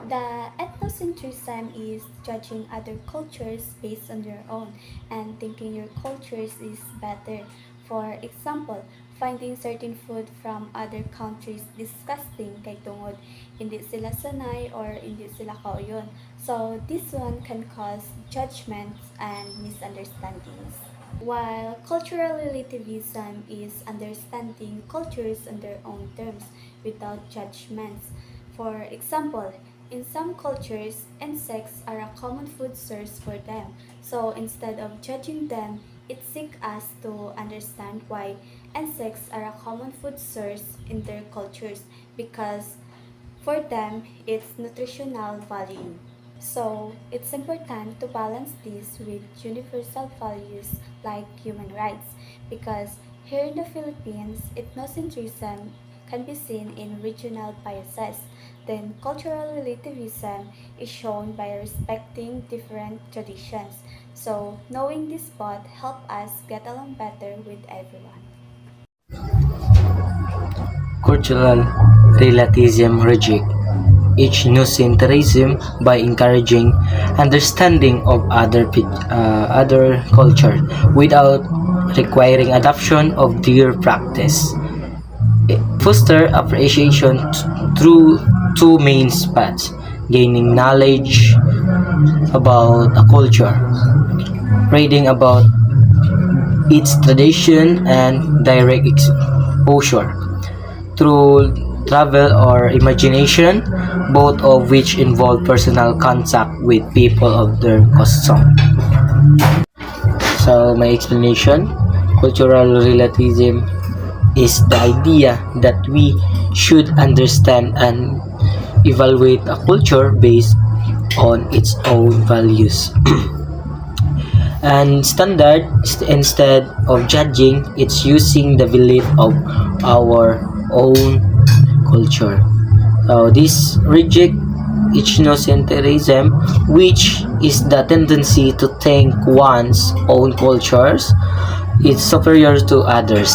The ethnocentrism is judging other cultures based on your own and thinking your cultures is better. For example, finding certain food from other countries disgusting kay tungod hindi sila sanay or hindi sila kauyon. So this one can cause judgments and misunderstandings. While cultural relativism is understanding cultures on their own terms without judgments. For example, in some cultures, insects are a common food source for them. So instead of judging them, it seeks us to understand why insects are a common food source in their cultures because for them it's nutritional value. So, it's important to balance this with universal values like human rights because here in the Philippines, ethnocentrism can be seen in regional biases. Then, cultural relativism is shown by respecting different traditions. So, knowing this spot help us get along better with everyone. Cultural relativism reject ethnocentrism by encouraging understanding of other culture without requiring adoption of their practice. It foster appreciation through two main paths: gaining knowledge about a culture, reading about its tradition, and direct exposure through travel or imagination, both of which involve personal contact with people of their custom. So my explanation, cultural relativism is the idea that we should understand and evaluate a culture based on its own values and standard instead of judging it's using the belief of our own culture. So this reject ethnocentrism, which is the tendency to think one's own cultures is superior to others.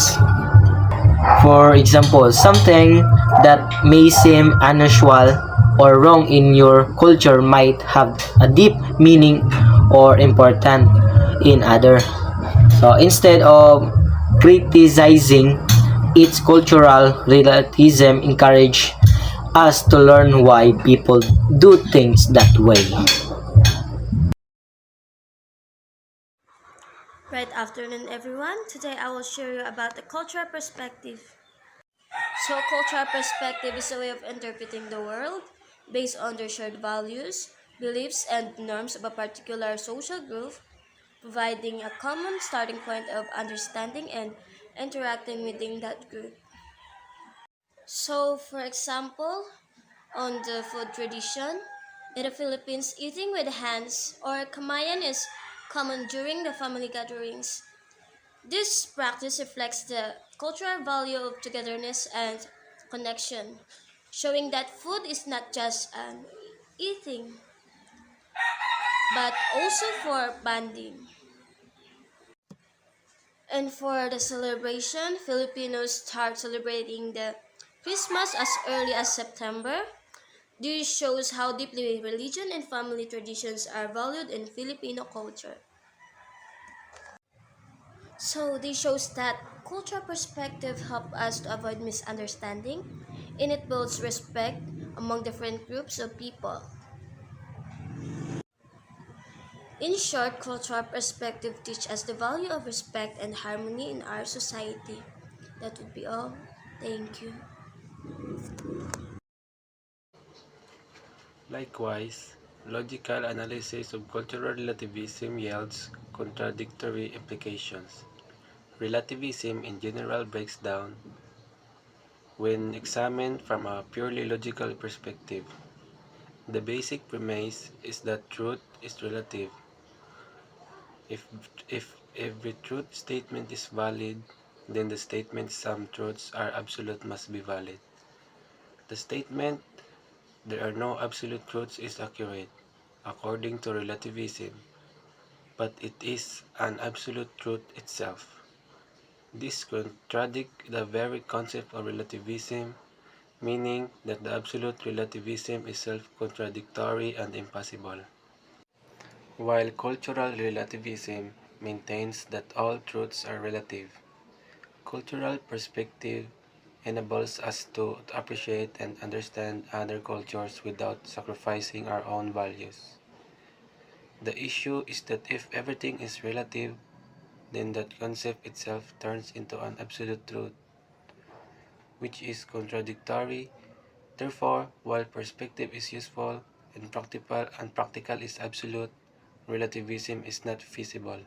For example, something that may seem unusual or wrong in your culture might have a deep meaning or important in other. So instead of criticizing its cultural relativism encourage us to learn why people do things that way. Right afternoon, everyone. Today I will share you about the cultural perspective. So, cultural perspective is a way of interpreting the world based on their shared values, beliefs, and norms of a particular social group, providing a common starting point of understanding and interacting within that group. So, for example, on the food tradition, in the Philippines, eating with hands or kamayan is common during the family gatherings. This practice reflects the cultural value of togetherness and connection, showing that food is not just an eating, but also for bonding. And for the celebration, Filipinos start celebrating the Christmas as early as September. This shows how deeply religion and family traditions are valued in Filipino culture. So this shows that cultural perspective help us to avoid misunderstanding and it builds respect among different groups of people. In short, cultural perspective teach us the value of respect and harmony in our society. That would be all. Thank you. Likewise, logical analysis of cultural relativism yields contradictory implications. Relativism in general breaks down when examined from a purely logical perspective. The basic premise is that truth is relative. If, if every truth statement is valid, then the statement some truths are absolute must be valid. The statement there are no absolute truths is accurate, according to relativism, but it is an absolute truth itself. This contradicts the very concept of relativism meaning that the absolute relativism is self-contradictory and impossible, while cultural relativism maintains that all truths are relative. Cultural perspective enables us to appreciate and understand other cultures without sacrificing our own values. The issue is that if everything is relative, then that concept itself turns into an absolute truth, which is contradictory. Therefore, while perspective is useful and practical is absolute, relativism is not feasible.